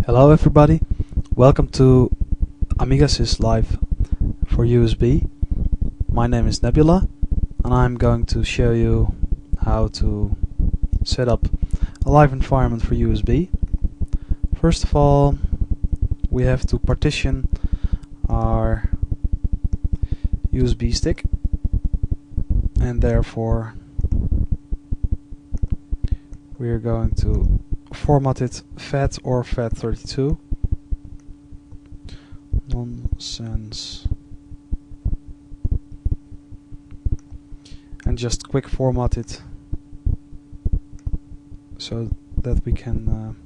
Hello everybody, welcome to Amiga Sys3 For USB. My name is Nebula and I'm going to show you how to set up a live environment for USB. First of all, we have to partition our USB stick, and therefore we are going to format it FAT or FAT32. Nonsense. And just quick format it so that we can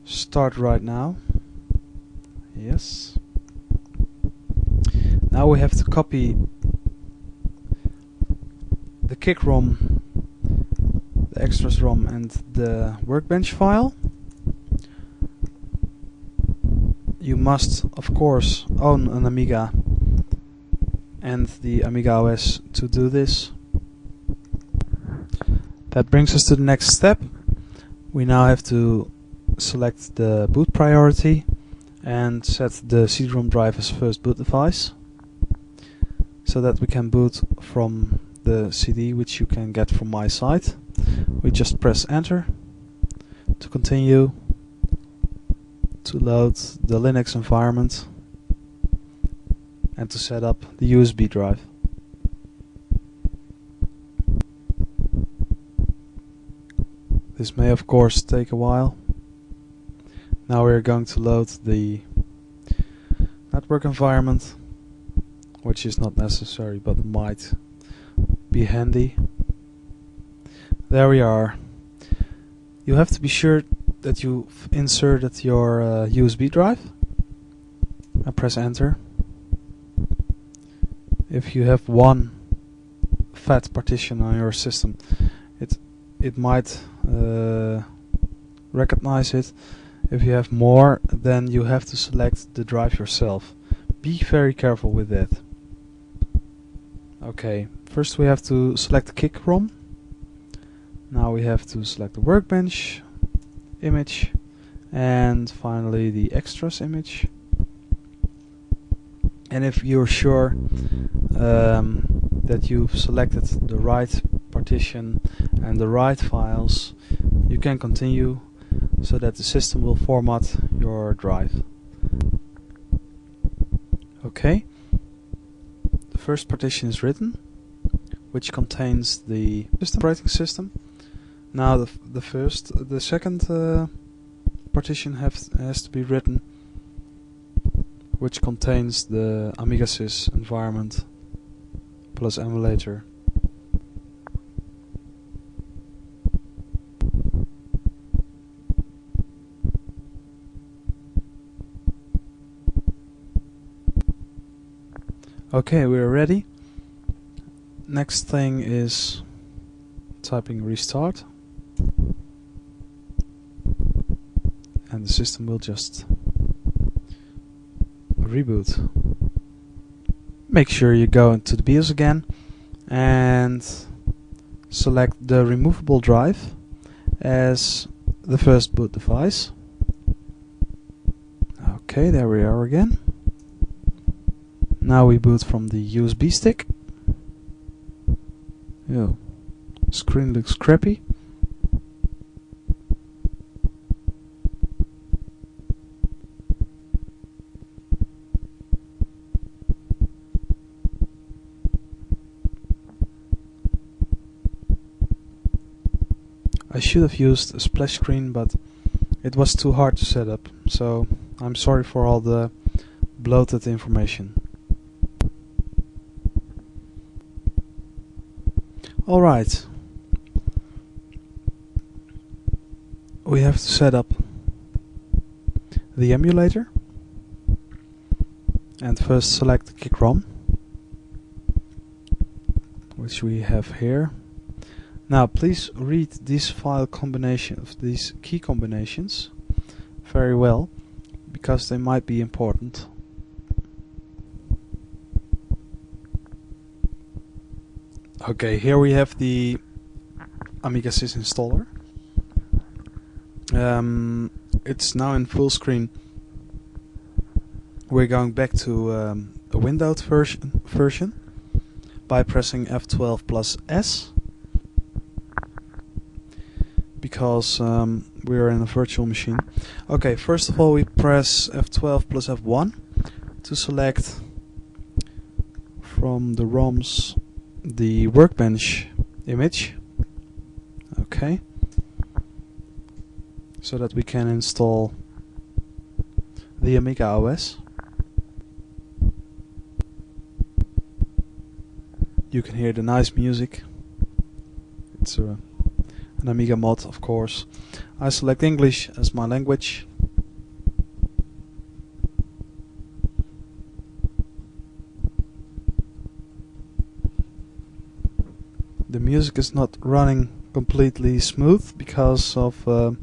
start right now. Yes. Now we have to copy the kick ROM, the extras ROM and the workbench file. You must of course own an Amiga and the Amiga OS to do this. That brings us to the next step. We now have to select the boot priority and set the CD-ROM drive as first boot device so that we can boot from the CD, which you can get from my site. We just press enter to continue to load the Linux environment and to set up the USB drive. This may of course take a while. Now we're going to load the network environment, which is not necessary but might be handy. There we are. You have to be sure that you've inserted your USB drive and press enter. If you have one FAT partition on your system, it might recognize it. If you have more, then you have to select the drive yourself. Be very careful with that. Okay, first we have to select the kick ROM. Now we have to select the workbench image and finally the extras image. And if you're sure that you've selected the right partition and the right files, you can continue so that the system will format your drive. Okay, the first partition is written, which contains the operating system. Now the second partition has to be written, which contains the Amiga Sys environment plus emulator. Okay, we're ready. Next thing is typing restart, and the system will just reboot. Make sure you go into the BIOS again and select the removable drive as the first boot device. Okay, there we are again. Now we boot from the USB stick. Yo, screen looks crappy. I should have used a splash screen, but it was too hard to set up, so I'm sorry for all the bloated information. Alright, we have to set up the emulator and first select the kick ROM, which we have here. Now please read these these key combinations very well, because they might be important. Okay, here we have the Amiga Sys installer. It's now in full screen. We're going back to a windowed version by pressing F12 plus S, because we are in a virtual machine. Okay, first of all we press F12 plus F1 to select from the ROMs the workbench image. Okay, so that we can install the Amiga OS. You can hear the nice music. It's an Amiga mod, of course. I select English as my language. The music is not running completely smooth because of the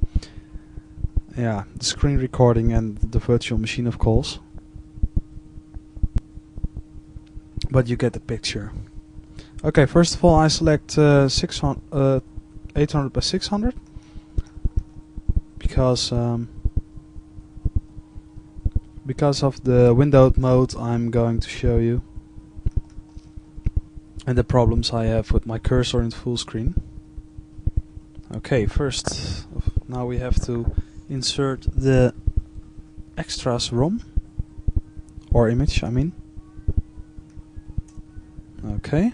screen recording and the virtual machine, of course. But you get the picture. Okay, first of all I select 800 by 600 because of the windowed mode I'm going to show you, and the problems I have with my cursor in full screen. Okay, first, now we have to insert the extras ROM, or image, I mean. Okay.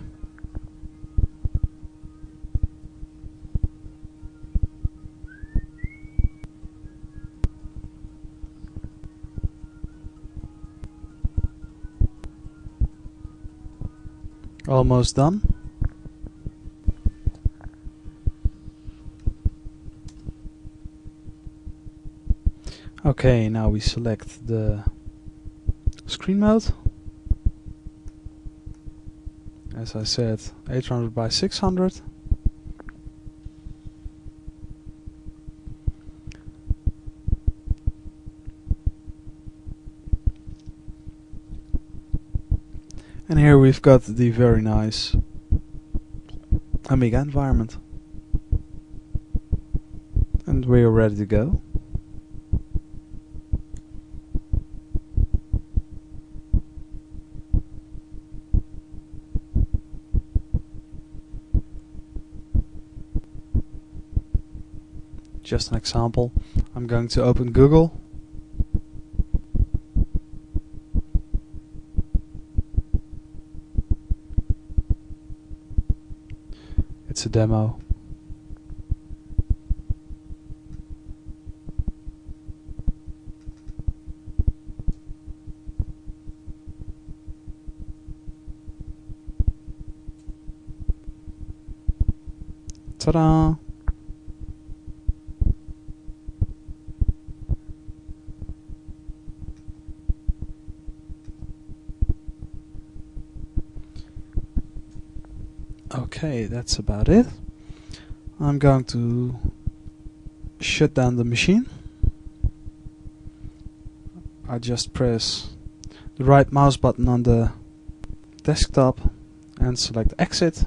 Almost done. Okay, now we select the screen mode. As I said, 800 by 600. And here we've got the very nice Amiga environment. And we're ready to go. Just an example, I'm going to open Google. It's a demo. Ta-da! Okay, that's about it. I'm going to shut down the machine. I just press the right mouse button on the desktop and select exit.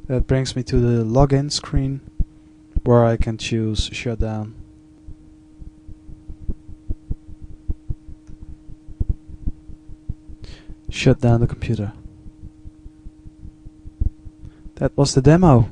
That brings me to the login screen where I can choose shutdown. Shut down the computer. That was the demo.